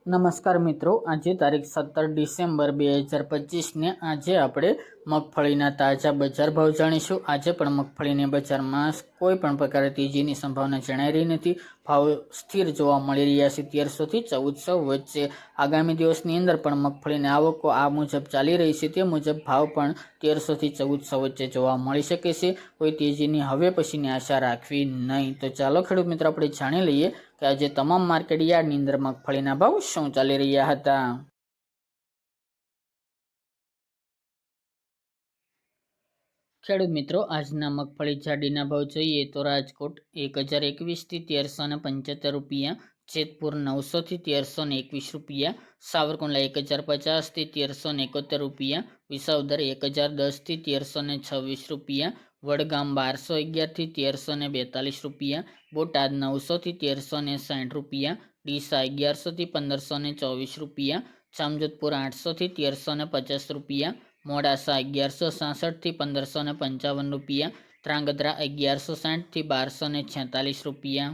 નમસ્કાર મિત્રો, આજે તારીખ 17 ડિસેમ્બર 2025 ને આજે આપણે મગફળીના તાજા બજાર ભાવ જાણીશું। આજે પણ મગફળીની બજારમાં કોઈ પણ પ્રકારે તેજીની સંભાવના જણાઈ રહી નથી। ભાવ સ્થિર જોવા મળી રહ્યા છે 1300 થી 1400 વચ્ચે। આગામી દિવસની અંદર પણ મગફળીની આવકો આ મુજબ ચાલી રહી છે, તે મુજબ ભાવ પણ 1300 થી 1400 વચ્ચે જોવા મળી શકે છે। કોઈ તેજીની હવે પછીની આશા રાખવી નહીં। તો ચાલો ખેડૂત મિત્રો આપણે જાણી લઈએ કે આજે તમામ માર્કેટ યાર્ડની અંદર મગફળીના ભાવ શું ચાલી રહ્યા હતા। ખેડૂત મિત્રો આજના મગફળી જાડીના ભાવ જોઈએ તો રાજકોટ 1021 થી 1375 રૂપિયા, જેતપુર 900 થી 1321 રૂપિયા, સાવરકુંડલા 1050 થી 1371 રૂપિયા, વિસાવદર 1010 થી 1326 રૂપિયા, વડગામ 1211 થી 1342 રૂપિયા, બોટાદ 900 થી 1360 રૂપિયા, ડીસા 1100 થી 1524 રૂપિયા, જામજોધપુર 800 થી 1350 રૂપિયા, મોડાસા 1166 થી 1555 રૂપિયા, ત્રાંગધ્રા 1160 થી 1246 રૂપિયા,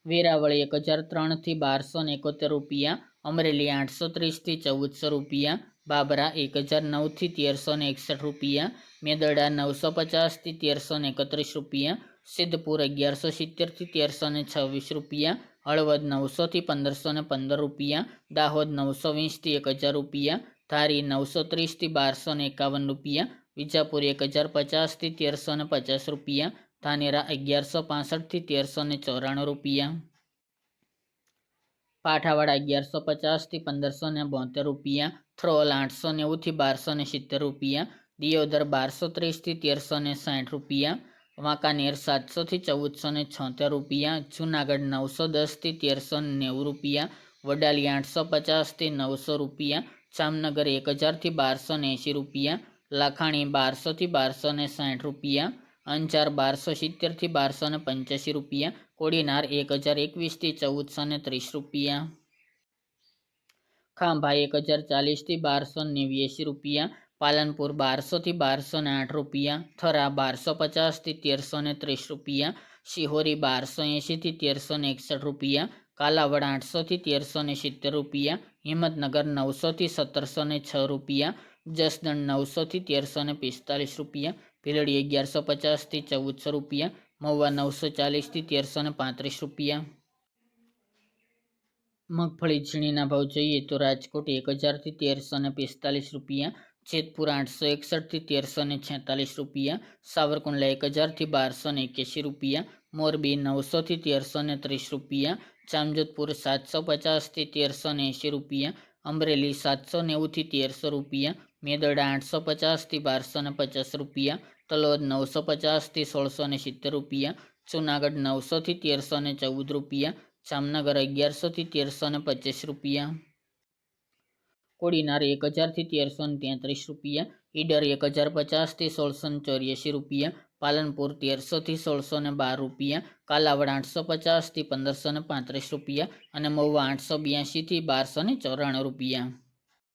વેરાવળી 1003 થી 1271 રૂપિયા, અમરેલી 830 થી 1400 રૂપિયા, બાબરા 1009 થી 1361 રૂપિયા, મેદરડા 950 થી 1331 રૂપિયા, સિદ્ધપુર 1170 થી 1326 રૂપિયા, હળવદ 900 થી 1515 રૂપિયા, દાહોદ 920 થી 1000 રૂપિયા, ધારી 930 થી 1251 રૂપિયા, વિજાપુર 1050 થી 1350 રૂપિયા, ધાનેરા 1165 થી 1394 રૂપિયા, પાઠાવાડા 1150 થી 1572 રૂપિયા, થ્રોલ 890 થી 1270 રૂપિયા, દિયોદર 1230 થી 1360 રૂપિયા, વાંકાનેર 700 થી 1476 રૂપિયા, જૂનાગઢ 910 થી 1390 રૂપિયા, વડાલી 850 થી 900 રૂપિયા, જામનગર 1000 થી 1280 રૂપિયા, લાખાણી 1200 થી 1260 રૂપિયા, અંજાર 1270 થી 1285 રૂપિયા, કોડીનાર 1021 થી 1430 રૂપિયા, ખાંભા 1040 થી 1289 રૂપિયા, પાલનપુર 1200 થી 1208 રૂપિયા, થરા 1250 થી 1330 રૂપિયા, શિહોરી 1280 થી 1361 રૂપિયા, કાલાવડ 800 થી 1370 રૂપિયા, હિંમતનગર 900 થી 1706 રૂપિયા, જસદણ 900 થી 1345 રૂપિયા, ભીલડી 1150 થી 1400 રૂપિયા, મહુવા 940 થી 1335 રૂપિયા। મગફળી ઝીણીના ભાવ જોઈએ તો રાજકોટ 1000 થી 1345 રૂપિયા, જેતપુર 861 થી 1346 રૂપિયા, સાવરકુંડલા 1000 થી 1281 રૂપિયા, મોરબી 900 થી 1330 રૂપિયા, જામજોધપુર 750 થી 1380 રૂપિયા, અમરેલી 790 થી 1300 રૂપિયા, મેદરડા 850 થી 1250 રૂપિયા, તલોદ 950 થી 1670 રૂપિયા, જૂનાગઢ 900 થી 1314 રૂપિયા, જામનગર 1100 થી 1325 રૂપિયા, કોડીનાર 1000 થી 1333 રૂપિયા, ઈડર 1050 થી 1684 રૂપિયા, પાલનપુર 1300 થી 1612 રૂપિયા, કાલાવડ 850 થી 1535 રૂપિયા અને મહુવા 882 થી 1294 રૂપિયા।